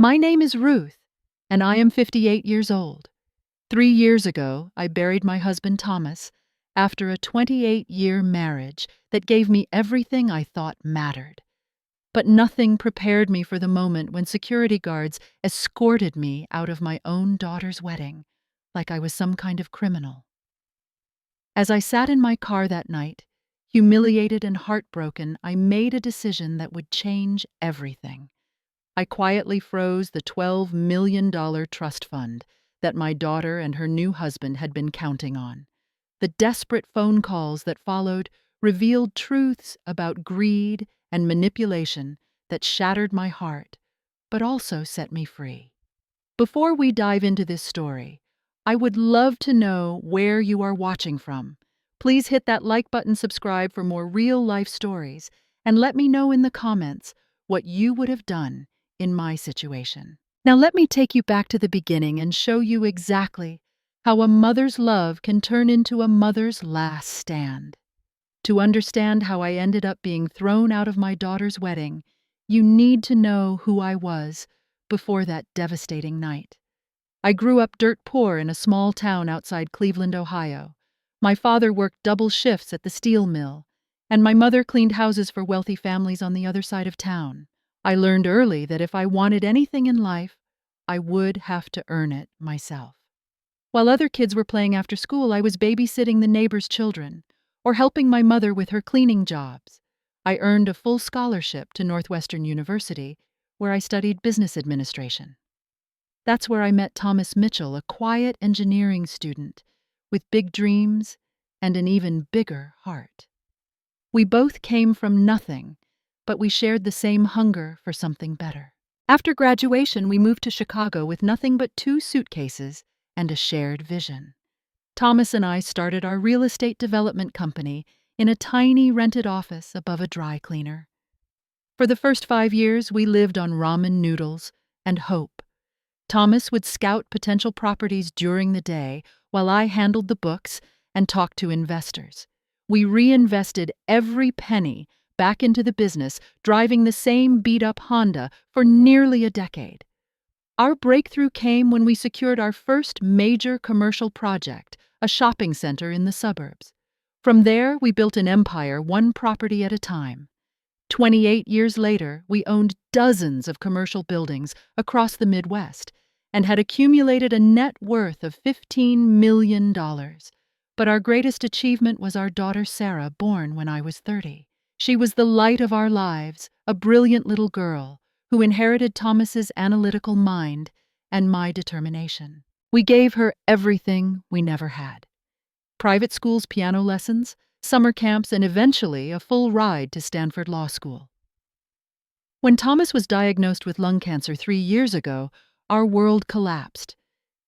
My name is Ruth, and I am 58 years old. 3 years ago, I buried my husband Thomas after a 28-year marriage that gave me everything I thought mattered. But nothing prepared me for the moment when security guards escorted me out of my own daughter's wedding, like I was some kind of criminal. As I sat in my car that night, humiliated and heartbroken, I made a decision that would change everything. I quietly froze the $12 million trust fund that my daughter and her new husband had been counting on. The desperate phone calls that followed revealed truths about greed and manipulation that shattered my heart, but also set me free. Before we dive into this story, I would love to know where you are watching from. Please hit that like button, subscribe for more real-life stories, and let me know in the comments what you would have done in my situation. Now let me take you back to the beginning and show you exactly how a mother's love can turn into a mother's last stand. To understand how I ended up being thrown out of my daughter's wedding, you need to know who I was before that devastating night. I grew up dirt poor in a small town outside Cleveland, Ohio. My father worked double shifts at the steel mill, and my mother cleaned houses for wealthy families on the other side of town. I learned early that if I wanted anything in life, I would have to earn it myself. While other kids were playing after school, I was babysitting the neighbors' children or helping my mother with her cleaning jobs. I earned a full scholarship to Northwestern University, where I studied business administration. That's where I met Thomas Mitchell, a quiet engineering student with big dreams and an even bigger heart. We both came from nothing, but we shared the same hunger for something better. After graduation, we moved to Chicago with nothing but 2 suitcases and a shared vision. Thomas and I started our real estate development company in a tiny rented office above a dry cleaner. For the first 5 years, we lived on ramen noodles and hope. Thomas would scout potential properties during the day while I handled the books and talked to investors. We reinvested every penny back into the business, driving the same beat-up Honda for nearly a decade. Our breakthrough came when we secured our first major commercial project, a shopping center in the suburbs. From there, we built an empire, one property at a time. 28 years later, we owned dozens of commercial buildings across the Midwest and had accumulated a net worth of $15 million. But our greatest achievement was our daughter Sara, born when I was 30. She was the light of our lives, a brilliant little girl who inherited Thomas's analytical mind and my determination. We gave her everything we never had: private schools, piano lessons, summer camps, and eventually a full ride to Stanford Law School. When Thomas was diagnosed with lung cancer 3 years ago, our world collapsed.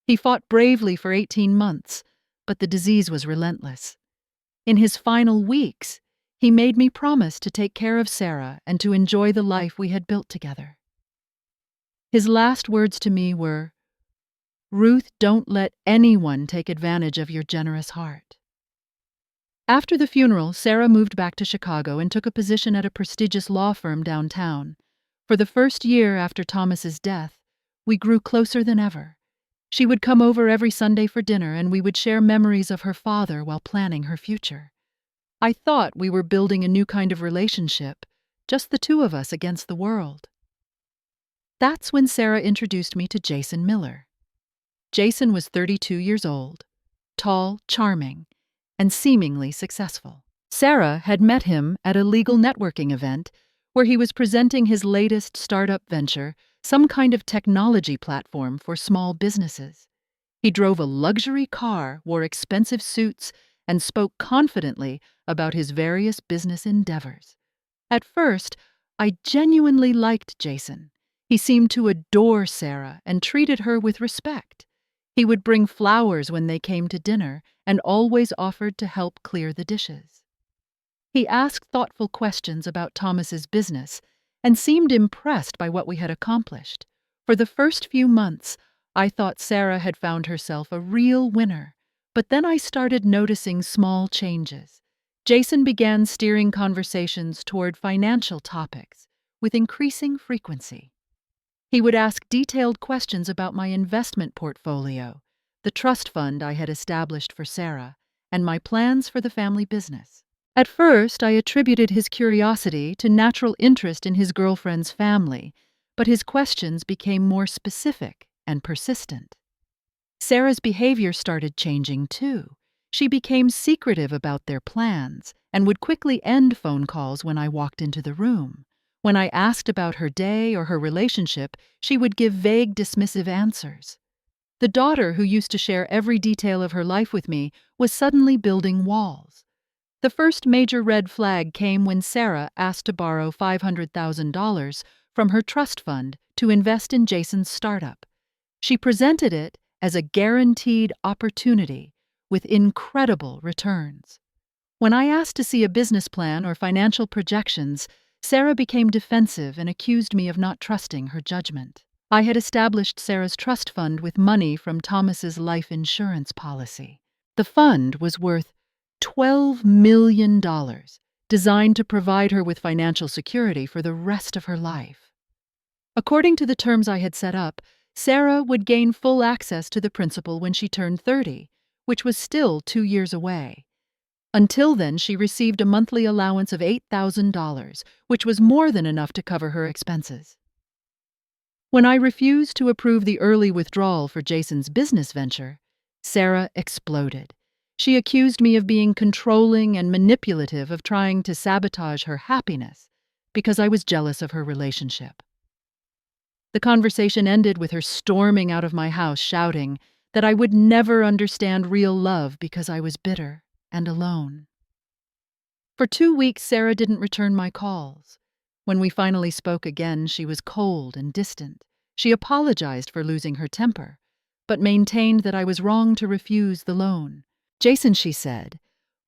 He fought bravely for 18 months, but the disease was relentless. In his final weeks, he made me promise to take care of Sara and to enjoy the life we had built together. His last words to me were, "Ruth, don't let anyone take advantage of your generous heart." After the funeral, Sara moved back to Chicago and took a position at a prestigious law firm downtown. For the first year after Thomas's death, we grew closer than ever. She would come over every Sunday for dinner, and we would share memories of her father while planning her future. I thought we were building a new kind of relationship, just the 2 of us against the world. That's when Sara introduced me to Jason Miller. Jason was 32 years old, tall, charming, and seemingly successful. Sara had met him at a legal networking event where he was presenting his latest startup venture, some kind of technology platform for small businesses. He drove a luxury car, wore expensive suits, and spoke confidently about his various business endeavors. At first, I genuinely liked Jason. He seemed to adore Sara and treated her with respect. He would bring flowers when they came to dinner and always offered to help clear the dishes. He asked thoughtful questions about Thomas's business and seemed impressed by what we had accomplished. For the first few months, I thought Sara had found herself a real winner, but then I started noticing small changes. Jason began steering conversations toward financial topics with increasing frequency. He would ask detailed questions about my investment portfolio, the trust fund I had established for Sara, and my plans for the family business. At first, I attributed his curiosity to natural interest in his girlfriend's family, but his questions became more specific and persistent. Sara's behavior started changing too. She became secretive about their plans and would quickly end phone calls when I walked into the room. When I asked about her day or her relationship, she would give vague, dismissive answers. The daughter, who used to share every detail of her life with me, was suddenly building walls. The first major red flag came when Sara asked to borrow $500,000 from her trust fund to invest in Jason's startup. She presented it as a guaranteed opportunity with incredible returns. When I asked to see a business plan or financial projections, Sara became defensive and accused me of not trusting her judgment. I had established Sara's trust fund with money from Thomas's life insurance policy. The fund was worth $12 million, designed to provide her with financial security for the rest of her life. According to the terms I had set up, Sara would gain full access to the principal when she turned 30, which was still 2 years away. Until then, she received a monthly allowance of $8,000, which was more than enough to cover her expenses. When I refused to approve the early withdrawal for Jason's business venture, Sara exploded. She accused me of being controlling and manipulative, of trying to sabotage her happiness because I was jealous of her relationship. The conversation ended with her storming out of my house, shouting that I would never understand real love because I was bitter and alone. For 2 weeks, Sara didn't return my calls. When we finally spoke again, she was cold and distant. She apologized for losing her temper, but maintained that I was wrong to refuse the loan. Jason, she said,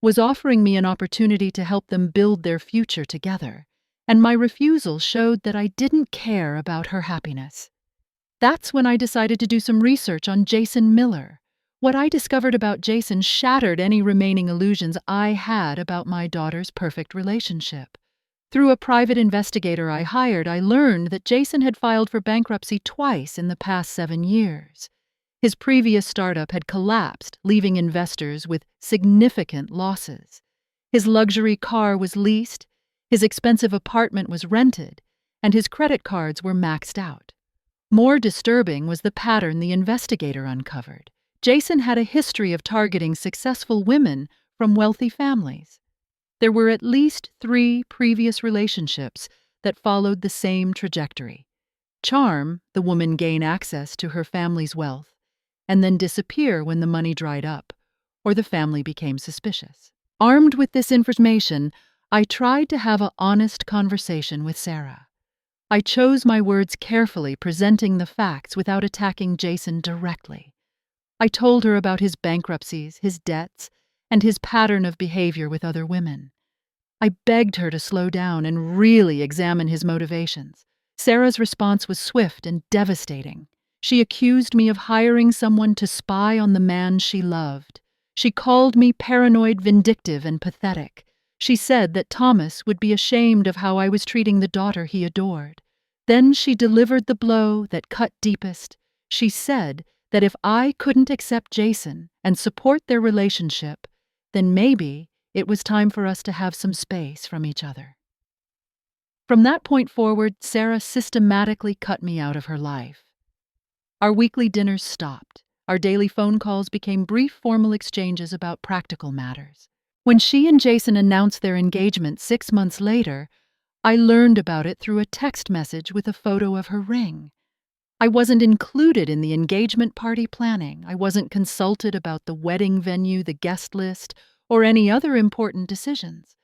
was offering me an opportunity to help them build their future together, and my refusal showed that I didn't care about her happiness. That's when I decided to do some research on Jason Miller. What I discovered about Jason shattered any remaining illusions I had about my daughter's perfect relationship. Through a private investigator I hired, I learned that Jason had filed for bankruptcy twice in the past 7 years. His previous startup had collapsed, leaving investors with significant losses. His luxury car was leased, his expensive apartment was rented, and his credit cards were maxed out. More disturbing was the pattern the investigator uncovered. Jason had a history of targeting successful women from wealthy families. There were at least 3 previous relationships that followed the same trajectory. Charm the woman gain access to her family's wealth, and then disappear when the money dried up, or the family became suspicious. Armed with this information, I tried to have an honest conversation with Sara. I chose my words carefully, presenting the facts without attacking Jason directly. I told her about his bankruptcies, his debts, and his pattern of behavior with other women. I begged her to slow down and really examine his motivations. Sara's response was swift and devastating. She accused me of hiring someone to spy on the man she loved. She called me paranoid, vindictive, and pathetic. She said that Thomas would be ashamed of how I was treating the daughter he adored. Then she delivered the blow that cut deepest. She said that if I couldn't accept Jason and support their relationship, then maybe it was time for us to have some space from each other. From that point forward, Sara systematically cut me out of her life. Our weekly dinners stopped. Our daily phone calls became brief, formal exchanges about practical matters. When she and Jason announced their engagement 6 months later, I learned about it through a text message with a photo of her ring. I wasn't included in the engagement party planning. I wasn't consulted about the wedding venue, the guest list, or any other important decisions.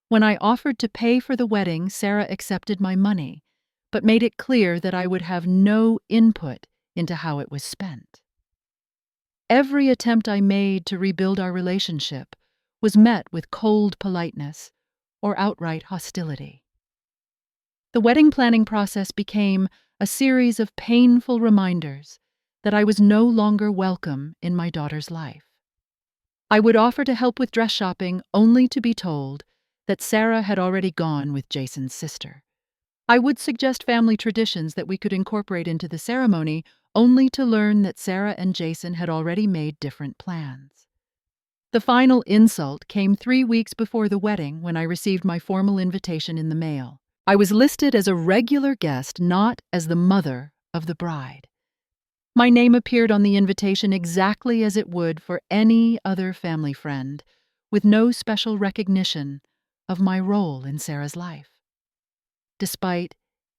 When I offered to pay for the wedding, Sara accepted my money, but made it clear that I would have no input into how it was spent. Every attempt I made to rebuild our relationship was met with cold politeness or outright hostility. The wedding planning process became a series of painful reminders that I was no longer welcome in my daughter's life. I would offer to help with dress shopping only to be told that Sara had already gone with Jason's sister. I would suggest family traditions that we could incorporate into the ceremony, only to learn that Sara and Jason had already made different plans. The final insult came 3 weeks before the wedding when I received my formal invitation in the mail. I was listed as a regular guest, not as the mother of the bride. My name appeared on the invitation exactly as it would for any other family friend, with no special recognition of my role in Sara's life. Despite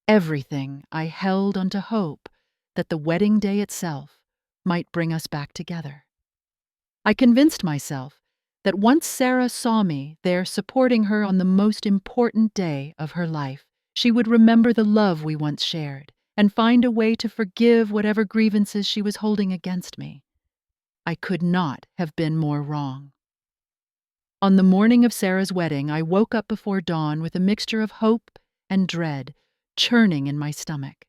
everything, I held onto hope that the wedding day itself might bring us back together. I convinced myself that once Sara saw me there supporting her on the most important day of her life, she would remember the love we once shared and find a way to forgive whatever grievances she was holding against me. I could not have been more wrong. On the morning of Sara's wedding, I woke up before dawn with a mixture of hope and dread churning in my stomach.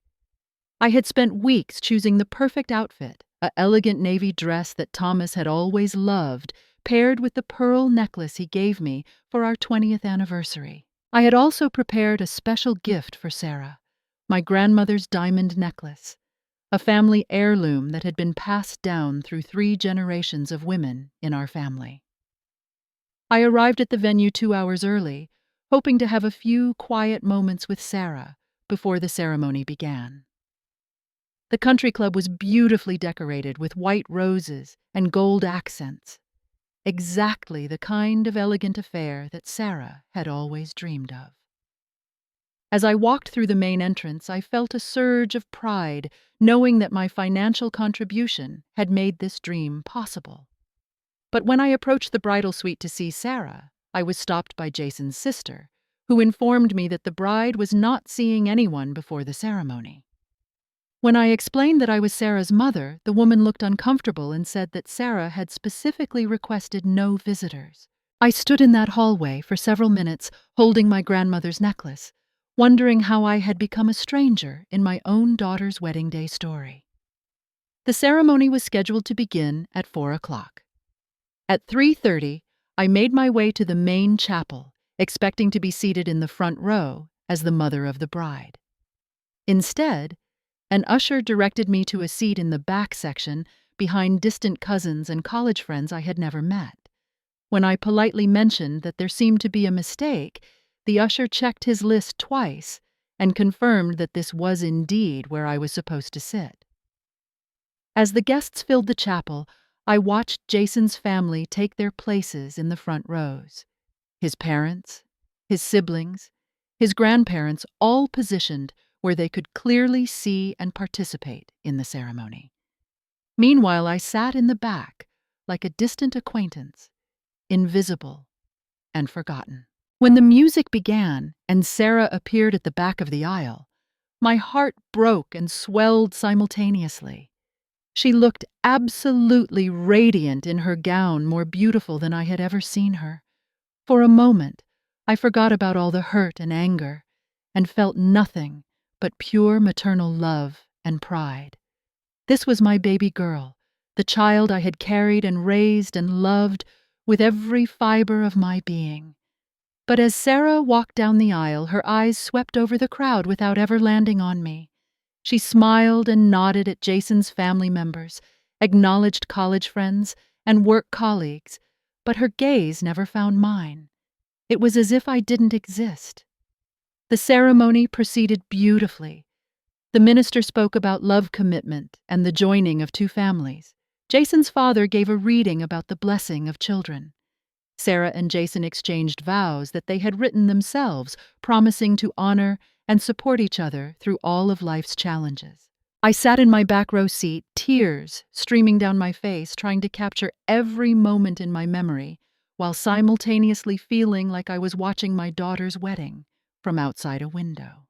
I had spent weeks choosing the perfect outfit, an elegant navy dress that Thomas had always loved, paired with the pearl necklace he gave me for our 20th anniversary. I had also prepared a special gift for Sara, my grandmother's diamond necklace, a family heirloom that had been passed down through 3 generations of women in our family. I arrived at the venue 2 hours early, hoping to have a few quiet moments with Sara before the ceremony began. The country club was beautifully decorated with white roses and gold accents, exactly the kind of elegant affair that Sara had always dreamed of. As I walked through the main entrance, I felt a surge of pride, knowing that my financial contribution had made this dream possible. But when I approached the bridal suite to see Sara, I was stopped by Jason's sister, who informed me that the bride was not seeing anyone before the ceremony. When I explained that I was Sara's mother, the woman looked uncomfortable and said that Sara had specifically requested no visitors. I stood in that hallway for several minutes, holding my grandmother's necklace, wondering how I had become a stranger in my own daughter's wedding day story. The ceremony was scheduled to begin at 4 o'clock. At 3:30, I made my way to the main chapel, expecting to be seated in the front row as the mother of the bride. Instead, an usher directed me to a seat in the back section behind distant cousins and college friends I had never met. When I politely mentioned that there seemed to be a mistake, the usher checked his list twice and confirmed that this was indeed where I was supposed to sit. As the guests filled the chapel, I watched Jason's family take their places in the front rows. His parents, his siblings, his grandparents, all positioned where they could clearly see and participate in the ceremony. Meanwhile, I sat in the back like a distant acquaintance, invisible and forgotten. When the music began and Sara appeared at the back of the aisle, my heart broke and swelled simultaneously. She looked absolutely radiant in her gown, more beautiful than I had ever seen her. For a moment, I forgot about all the hurt and anger and felt nothing but pure maternal love and pride. This was my baby girl, the child I had carried and raised and loved with every fiber of my being. But as Sara walked down the aisle, her eyes swept over the crowd without ever landing on me. She smiled and nodded at Jason's family members, acknowledged college friends and work colleagues, but her gaze never found mine. It was as if I didn't exist. The ceremony proceeded beautifully. The minister spoke about love commitment and the joining of 2 families. Jason's father gave a reading about the blessing of children. Sara and Jason exchanged vows that they had written themselves, promising to honor and support each other through all of life's challenges. I sat in my back row seat, tears streaming down my face, trying to capture every moment in my memory, while simultaneously feeling like I was watching my daughter's wedding from outside a window.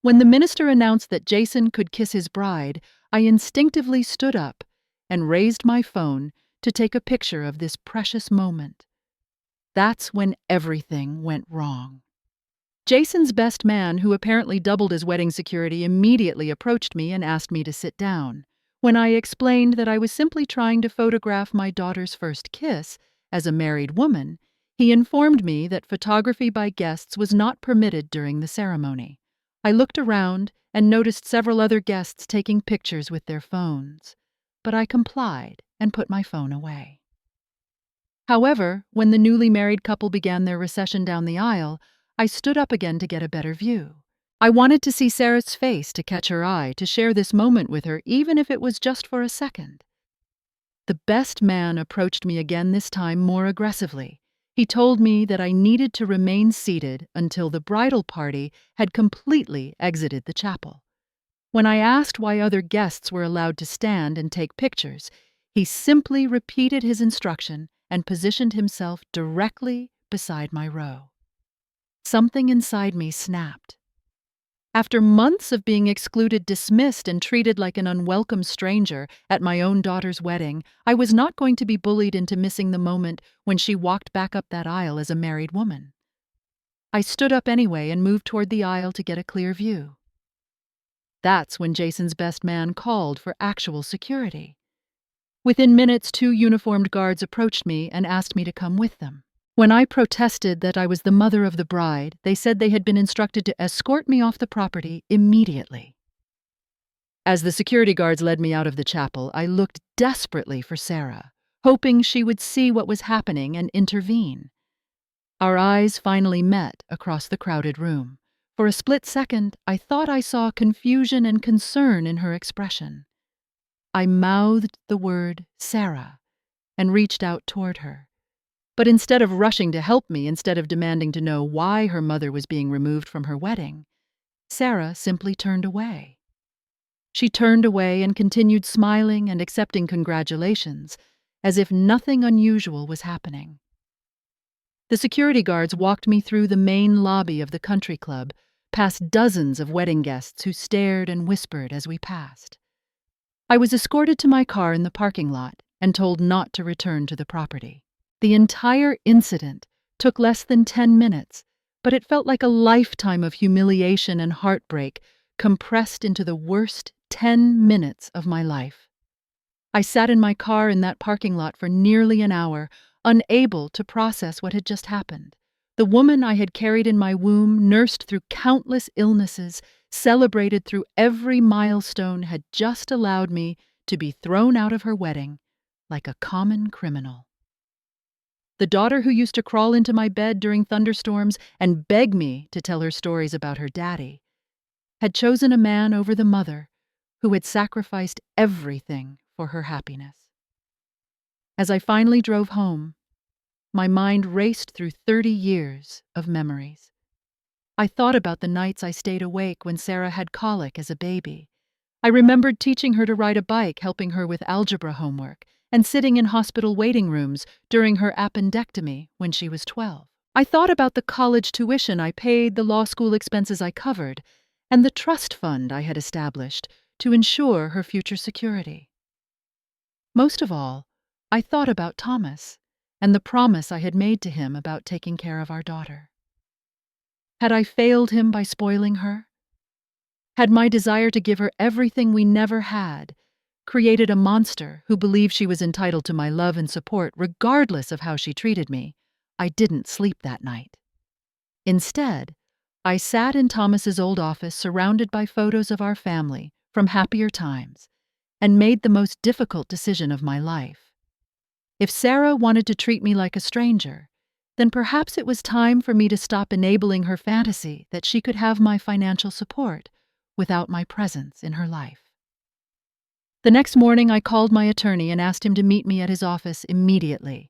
When the minister announced that Jason could kiss his bride, I instinctively stood up and raised my phone to take a picture of this precious moment. That's when everything went wrong. Jason's best man, who apparently doubled as wedding security, immediately approached me and asked me to sit down. When I explained that I was simply trying to photograph my daughter's first kiss as a married woman, he informed me that photography by guests was not permitted during the ceremony. I looked around and noticed several other guests taking pictures with their phones, but I complied and put my phone away. However, when the newly married couple began their procession down the aisle, I stood up again to get a better view. I wanted to see Sara's face, to catch her eye, to share this moment with her, even if it was just for a second. The best man approached me again, this time more aggressively. He told me that I needed to remain seated until the bridal party had completely exited the chapel. When I asked why other guests were allowed to stand and take pictures, he simply repeated his instruction and positioned himself directly beside my row. Something inside me snapped. After months of being excluded, dismissed, and treated like an unwelcome stranger at my own daughter's wedding, I was not going to be bullied into missing the moment when she walked back up that aisle as a married woman. I stood up anyway and moved toward the aisle to get a clear view. That's when Jason's best man called for actual security. Within minutes, 2 uniformed guards approached me and asked me to come with them. When I protested that I was the mother of the bride, they said they had been instructed to escort me off the property immediately. As the security guards led me out of the chapel, I looked desperately for Sara, hoping she would see what was happening and intervene. Our eyes finally met across the crowded room. For a split second, I thought I saw confusion and concern in her expression. I mouthed the word Sara and reached out toward her. But instead of rushing to help me, instead of demanding to know why her mother was being removed from her wedding, Sara simply turned away. She turned away and continued smiling and accepting congratulations, as if nothing unusual was happening. The security guards walked me through the main lobby of the country club, past dozens of wedding guests who stared and whispered as we passed. I was escorted to my car in the parking lot and told not to return to the property. The entire incident took less than 10 minutes, but it felt like a lifetime of humiliation and heartbreak compressed into the worst 10 minutes of my life. I sat in my car in that parking lot for nearly an hour, unable to process what had just happened. The woman I had carried in my womb, nursed through countless illnesses, celebrated through every milestone, had just allowed me to be thrown out of her wedding like a common criminal. The daughter who used to crawl into my bed during thunderstorms and beg me to tell her stories about her daddy had chosen a man over the mother who had sacrificed everything for her happiness. As I finally drove home, my mind raced through 30 years of memories. I thought about the nights I stayed awake when Sara had colic as a baby. I remembered teaching her to ride a bike, helping her with algebra homework, and sitting in hospital waiting rooms during her appendectomy when she was 12. I thought about the college tuition I paid, the law school expenses I covered, and the trust fund I had established to ensure her future security. Most of all, I thought about Thomas and the promise I had made to him about taking care of our daughter. Had I failed him by spoiling her? Had my desire to give her everything we never had created a monster who believed she was entitled to my love and support regardless of how she treated me? I didn't sleep that night. Instead, I sat in Thomas's old office surrounded by photos of our family from happier times and made the most difficult decision of my life. If Sara wanted to treat me like a stranger, then perhaps it was time for me to stop enabling her fantasy that she could have my financial support without my presence in her life. The next morning, I called my attorney and asked him to meet me at his office immediately.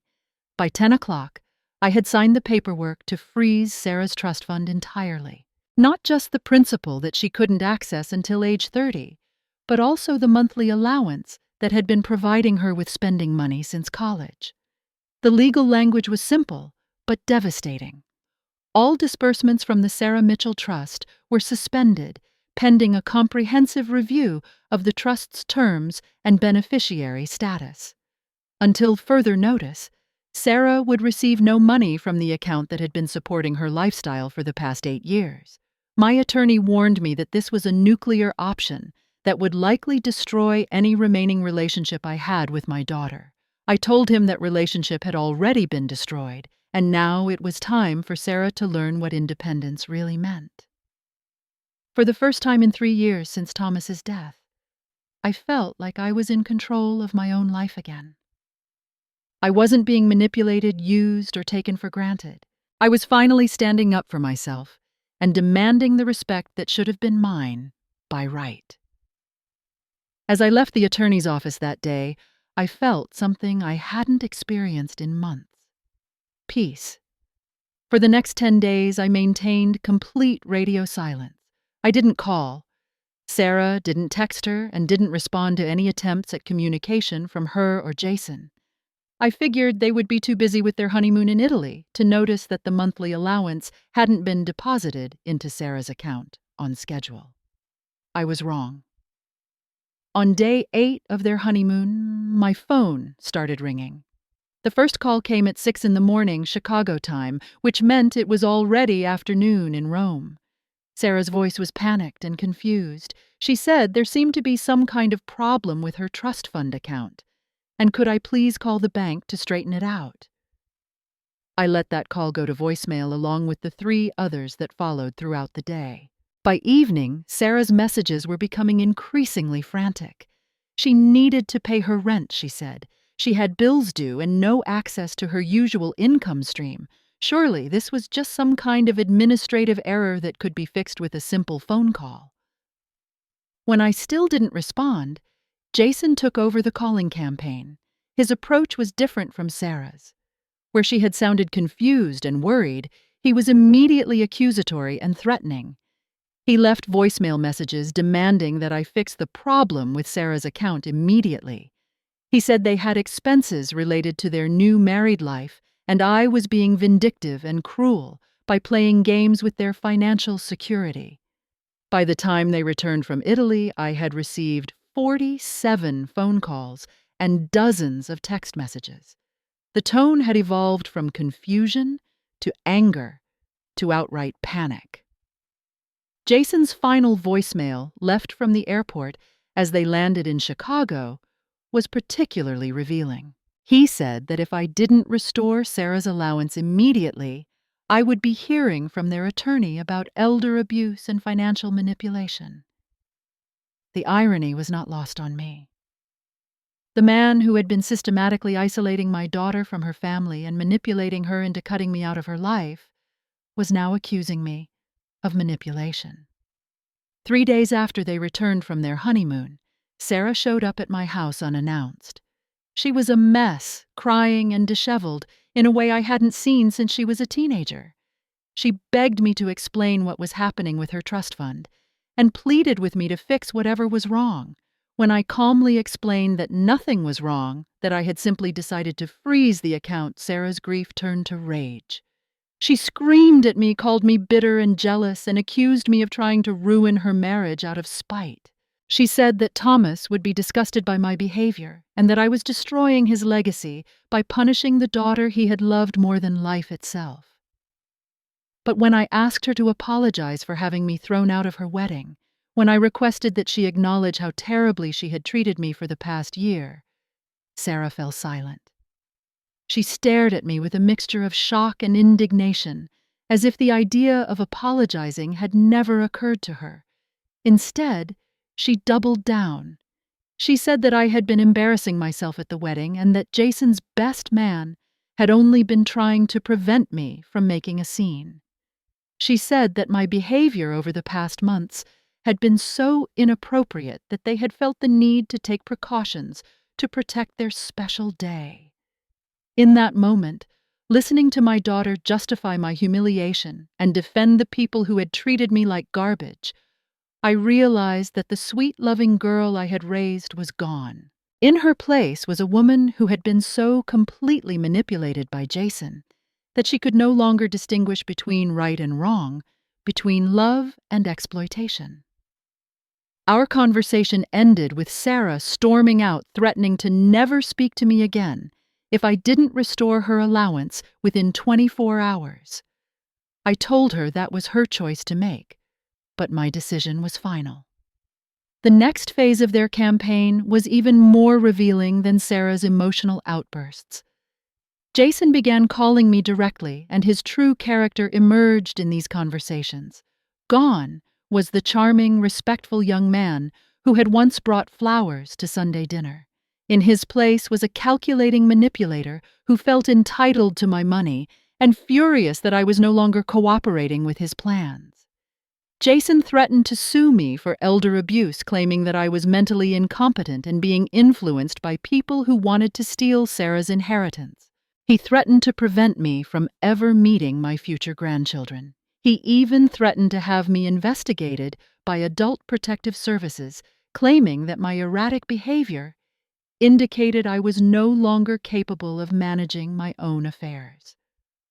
By 10 o'clock, I had signed the paperwork to freeze Sara's trust fund entirely. Not just the principal that she couldn't access until age 30, but also the monthly allowance that had been providing her with spending money since college. The legal language was simple, but devastating. All disbursements from the Sara Mitchell Trust were suspended pending a comprehensive review of the trust's terms and beneficiary status. Until further notice, Sara would receive no money from the account that had been supporting her lifestyle for the past 8 years. My attorney warned me that this was a nuclear option that would likely destroy any remaining relationship I had with my daughter. I told him that relationship had already been destroyed, and now it was time for Sara to learn what independence really meant. For the first time in 3 years since Thomas's death, I felt like I was in control of my own life again. I wasn't being manipulated, used, or taken for granted. I was finally standing up for myself and demanding the respect that should have been mine by right. As I left the attorney's office that day, I felt something I hadn't experienced in months. Peace. For the next 10 days, I maintained complete radio silence. I didn't call. Sara didn't text her and didn't respond to any attempts at communication from her or Jason. I figured they would be too busy with their honeymoon in Italy to notice that the monthly allowance hadn't been deposited into Sara's account on schedule. I was wrong. On day 8 of their honeymoon, my phone started ringing. The first call came at 6 in the morning, Chicago time, which meant it was already afternoon in Rome. Sara's voice was panicked and confused. She said there seemed to be some kind of problem with her trust fund account, and could I please call the bank to straighten it out? I let that call go to voicemail along with the 3 others that followed throughout the day. By evening, Sara's messages were becoming increasingly frantic. She needed to pay her rent, she said. She had bills due and no access to her usual income stream. Surely this was just some kind of administrative error that could be fixed with a simple phone call. When I still didn't respond, Jason took over the calling campaign. His approach was different from Sara's. Where she had sounded confused and worried, he was immediately accusatory and threatening. He left voicemail messages demanding that I fix the problem with Sara's account immediately. He said they had expenses related to their new married life, and I was being vindictive and cruel by playing games with their financial security. By the time they returned from Italy, I had received 47 phone calls and dozens of text messages. The tone had evolved from confusion to anger to outright panic. Jason's final voicemail, left from the airport as they landed in Chicago, was particularly revealing. He said that if I didn't restore Sara's allowance immediately, I would be hearing from their attorney about elder abuse and financial manipulation. The irony was not lost on me. The man who had been systematically isolating my daughter from her family and manipulating her into cutting me out of her life was now accusing me of manipulation. 3 days after they returned from their honeymoon, Sara showed up at my house unannounced. She was a mess, crying and disheveled in a way I hadn't seen since she was a teenager. She begged me to explain what was happening with her trust fund and pleaded with me to fix whatever was wrong. When I calmly explained that nothing was wrong, that I had simply decided to freeze the account, Sara's grief turned to rage. She screamed at me, called me bitter and jealous, and accused me of trying to ruin her marriage out of spite. She said that Thomas would be disgusted by my behavior and that I was destroying his legacy by punishing the daughter he had loved more than life itself. But when I asked her to apologize for having me thrown out of her wedding, when I requested that she acknowledge how terribly she had treated me for the past year, Sara fell silent. She stared at me with a mixture of shock and indignation, as if the idea of apologizing had never occurred to her. Instead, she doubled down. She said that I had been embarrassing myself at the wedding and that Jason's best man had only been trying to prevent me from making a scene. She said that my behavior over the past months had been so inappropriate that they had felt the need to take precautions to protect their special day. In that moment, listening to my daughter justify my humiliation and defend the people who had treated me like garbage, I realized that the sweet, loving girl I had raised was gone. In her place was a woman who had been so completely manipulated by Jason that she could no longer distinguish between right and wrong, between love and exploitation. Our conversation ended with Sara storming out, threatening to never speak to me again if I didn't restore her allowance within 24 hours. I told her that was her choice to make, but my decision was final. The next phase of their campaign was even more revealing than Sara's emotional outbursts. Jason began calling me directly, and his true character emerged in these conversations. Gone was the charming, respectful young man who had once brought flowers to Sunday dinner. In his place was a calculating manipulator who felt entitled to my money and furious that I was no longer cooperating with his plans. Jason threatened to sue me for elder abuse, claiming that I was mentally incompetent and being influenced by people who wanted to steal Sarah's inheritance. He threatened to prevent me from ever meeting my future grandchildren. He even threatened to have me investigated by Adult Protective Services, claiming that my erratic behavior indicated I was no longer capable of managing my own affairs.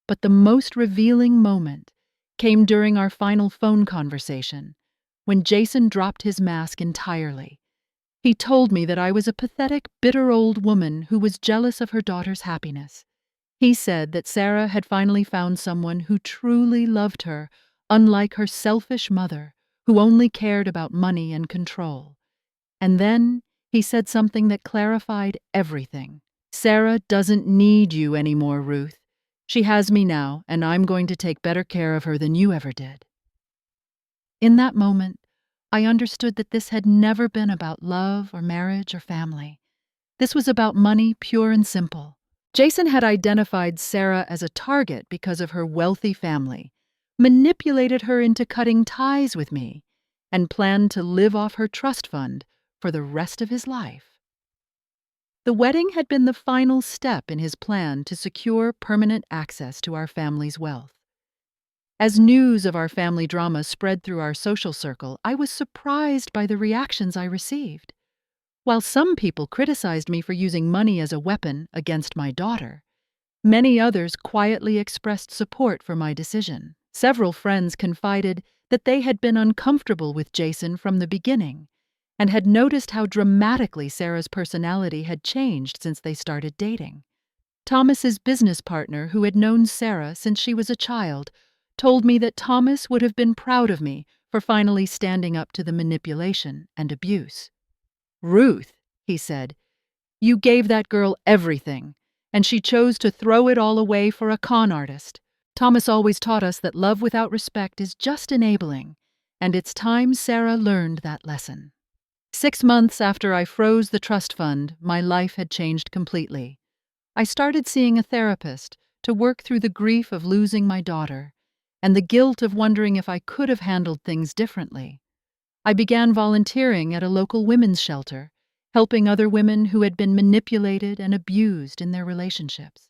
But the most revealing moment came during our final phone conversation, when Jason dropped his mask entirely. He told me that I was a pathetic, bitter old woman who was jealous of her daughter's happiness. He said that Sara had finally found someone who truly loved her, unlike her selfish mother, who only cared about money and control. And then he said something that clarified everything. "Sara doesn't need you anymore, Ruth. She has me now, and I'm going to take better care of her than you ever did." In that moment, I understood that this had never been about love or marriage or family. This was about money, pure and simple. Jason had identified Sara as a target because of her wealthy family, manipulated her into cutting ties with me, and planned to live off her trust fund for the rest of his life. The wedding had been the final step in his plan to secure permanent access to our family's wealth. As news of our family drama spread through our social circle, I was surprised by the reactions I received. While some people criticized me for using money as a weapon against my daughter, many others quietly expressed support for my decision. Several friends confided that they had been uncomfortable with Jason from the beginning and had noticed how dramatically Sara's personality had changed since they started dating. Thomas's business partner, who had known Sara since she was a child, told me that Thomas would have been proud of me for finally standing up to the manipulation and abuse. "Ruth," he said, "you gave that girl everything, and she chose to throw it all away for a con artist." Thomas always taught us that love without respect is just enabling, and it's time Sara learned that lesson. 6 months after I froze the trust fund, my life had changed completely. I started seeing a therapist to work through the grief of losing my daughter and the guilt of wondering if I could have handled things differently. I began volunteering at a local women's shelter, helping other women who had been manipulated and abused in their relationships.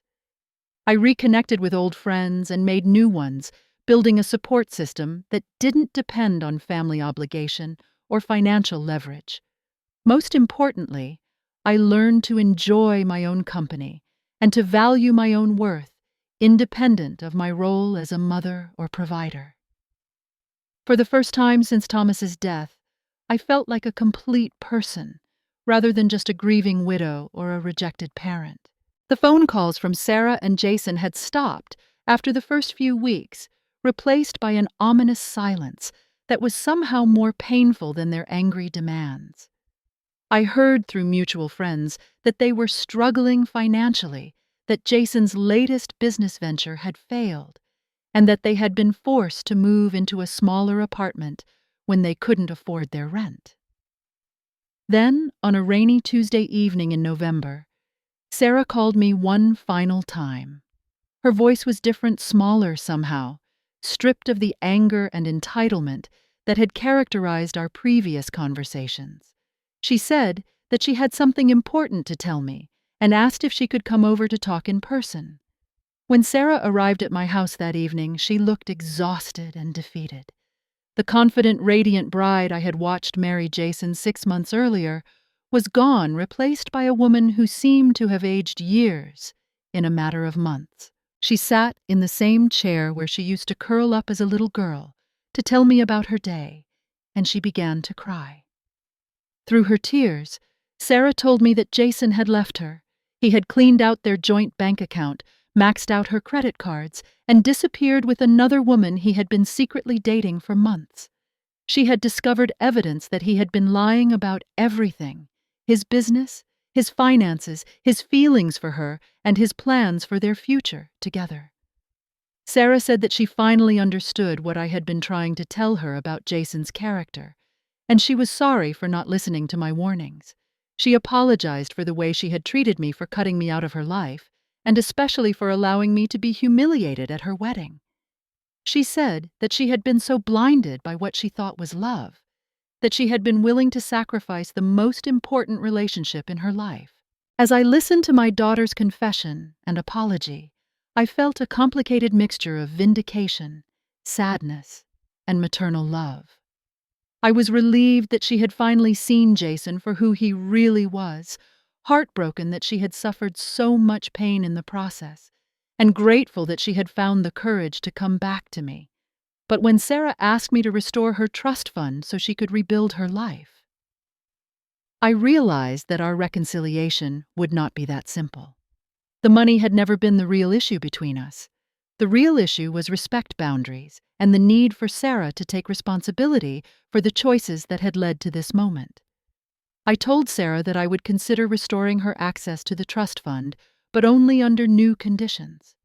I reconnected with old friends and made new ones, building a support system that didn't depend on family obligation or financial leverage. Most importantly, I learned to enjoy my own company and to value my own worth, independent of my role as a mother or provider. For the first time since Thomas's death, I felt like a complete person, rather than just a grieving widow or a rejected parent. The phone calls from Sara and Jason had stopped after the first few weeks, replaced by an ominous silence that was somehow more painful than their angry demands. I heard through mutual friends that they were struggling financially, that Jason's latest business venture had failed, and that they had been forced to move into a smaller apartment when they couldn't afford their rent. Then, on a rainy Tuesday evening in November, Sara called me one final time. Her voice was different, smaller somehow, stripped of the anger and entitlement that had characterized our previous conversations. She said that she had something important to tell me and asked if she could come over to talk in person. When Sara arrived at my house that evening, she looked exhausted and defeated. The confident, radiant bride I had watched marry Jason 6 months earlier was gone, replaced by a woman who seemed to have aged years in a matter of months. She sat in the same chair where she used to curl up as a little girl to tell me about her day, and she began to cry. Through her tears, Sara told me that Jason had left her. He had cleaned out their joint bank account, maxed out her credit cards, and disappeared with another woman he had been secretly dating for months. She had discovered evidence that he had been lying about everything: his business, his finances, his feelings for her, and his plans for their future together. Sara said that she finally understood what I had been trying to tell her about Jason's character, and she was sorry for not listening to my warnings. She apologized for the way she had treated me for cutting me out of her life, and especially for allowing me to be humiliated at her wedding. She said that she had been so blinded by what she thought was love, that she had been willing to sacrifice the most important relationship in her life. As I listened to my daughter's confession and apology, I felt a complicated mixture of vindication, sadness, and maternal love. I was relieved that she had finally seen Jason for who he really was, heartbroken that she had suffered so much pain in the process, and grateful that she had found the courage to come back to me. But when Sara asked me to restore her trust fund so she could rebuild her life, I realized that our reconciliation would not be that simple. The money had never been the real issue between us. The real issue was respect boundaries and the need for Sara to take responsibility for the choices that had led to this moment. I told Sara that I would consider restoring her access to the trust fund, but only under new conditions.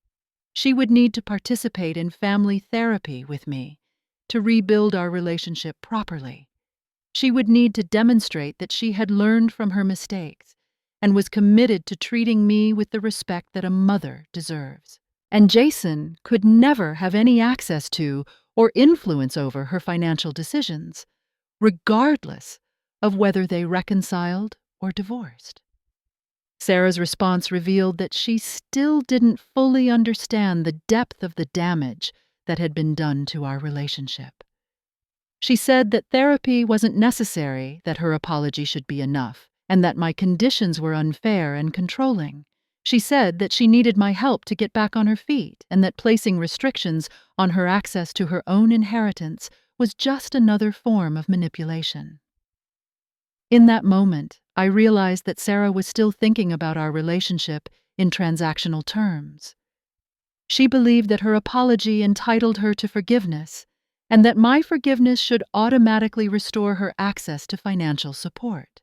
She would need to participate in family therapy with me to rebuild our relationship properly. She would need to demonstrate that she had learned from her mistakes and was committed to treating me with the respect that a mother deserves. And Jason could never have any access to or influence over her financial decisions, regardless of whether they reconciled or divorced. Sara's response revealed that she still didn't fully understand the depth of the damage that had been done to our relationship. She said that therapy wasn't necessary, that her apology should be enough, and that my conditions were unfair and controlling. She said that she needed my help to get back on her feet, and that placing restrictions on her access to her own inheritance was just another form of manipulation. In that moment, I realized that Sara was still thinking about our relationship in transactional terms. She believed that her apology entitled her to forgiveness, and that my forgiveness should automatically restore her access to financial support.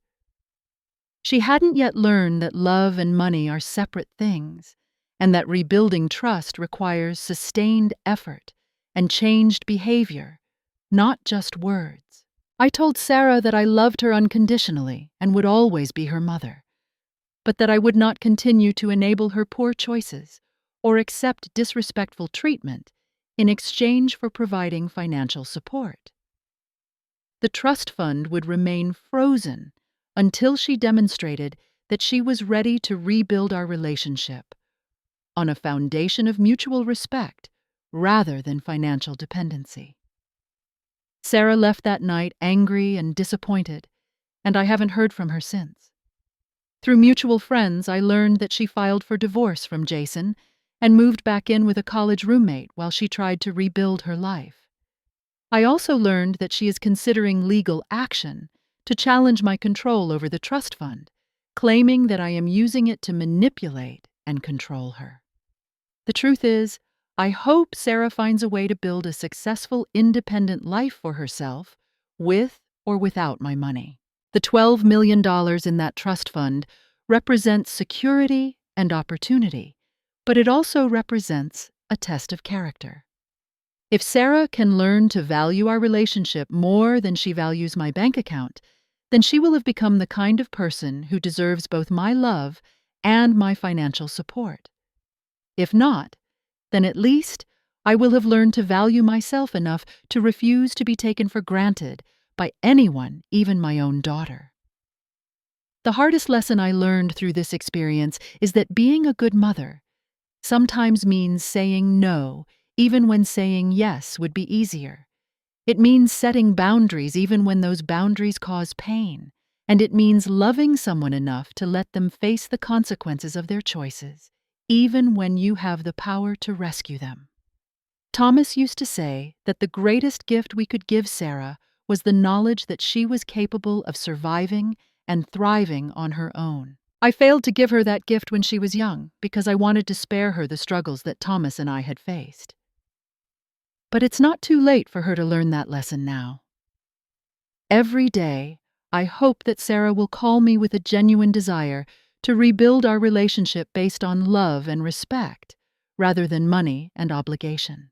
She hadn't yet learned that love and money are separate things, and that rebuilding trust requires sustained effort and changed behavior, not just words. I told Sara that I loved her unconditionally and would always be her mother, but that I would not continue to enable her poor choices or accept disrespectful treatment in exchange for providing financial support. The trust fund would remain frozen until she demonstrated that she was ready to rebuild our relationship on a foundation of mutual respect rather than financial dependency. Sara left that night angry and disappointed, and I haven't heard from her since. Through mutual friends, I learned that she filed for divorce from Jason and moved back in with a college roommate while she tried to rebuild her life. I also learned that she is considering legal action to challenge my control over the trust fund, claiming that I am using it to manipulate and control her. The truth is, I hope Sara finds a way to build a successful, independent life for herself, with or without my money. The $12 million in that trust fund represents security and opportunity, but it also represents a test of character. If Sara can learn to value our relationship more than she values my bank account, then she will have become the kind of person who deserves both my love and my financial support. If not, then at least I will have learned to value myself enough to refuse to be taken for granted by anyone, even my own daughter. The hardest lesson I learned through this experience is that being a good mother sometimes means saying no, even when saying yes would be easier. It means setting boundaries even when those boundaries cause pain, and it means loving someone enough to let them face the consequences of their choices, even when you have the power to rescue them. Thomas used to say that the greatest gift we could give Sara was the knowledge that she was capable of surviving and thriving on her own. I failed to give her that gift when she was young because I wanted to spare her the struggles that Thomas and I had faced. But it's not too late for her to learn that lesson now. Every day, I hope that Sara will call me with a genuine desire to rebuild our relationship based on love and respect, rather than money and obligation.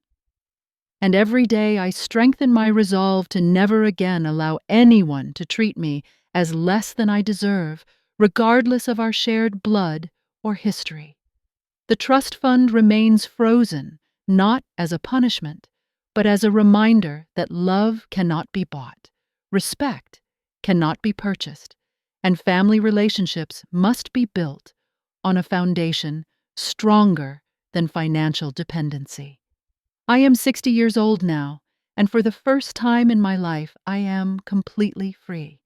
And every day I strengthen my resolve to never again allow anyone to treat me as less than I deserve, regardless of our shared blood or history. The trust fund remains frozen, not as a punishment, but as a reminder that love cannot be bought, respect cannot be purchased, and family relationships must be built on a foundation stronger than financial dependency. I am 60 years old now, and for the first time in my life, I am completely free.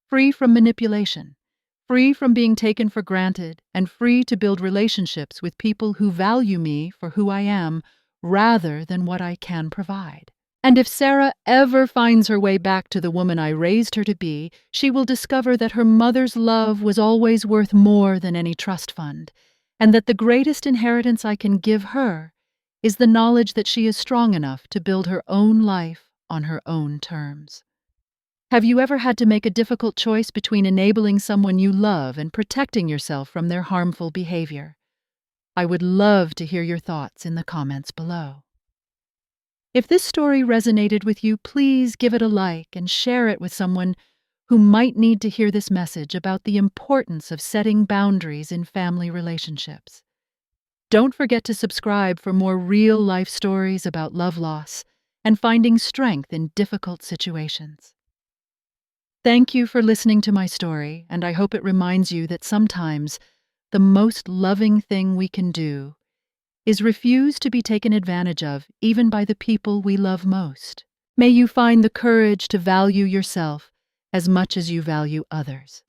Free from manipulation, free from being taken for granted, and free to build relationships with people who value me for who I am rather than what I can provide. And if Sara ever finds her way back to the woman I raised her to be, she will discover that her mother's love was always worth more than any trust fund, and that the greatest inheritance I can give her is the knowledge that she is strong enough to build her own life on her own terms. Have you ever had to make a difficult choice between enabling someone you love and protecting yourself from their harmful behavior? I would love to hear your thoughts in the comments below. If this story resonated with you, please give it a like and share it with someone who might need to hear this message about the importance of setting boundaries in family relationships. Don't forget to subscribe for more real-life stories about love loss and finding strength in difficult situations. Thank you for listening to my story, and I hope it reminds you that sometimes the most loving thing we can do is refuse to be taken advantage of even by the people we love most. May you find the courage to value yourself as much as you value others.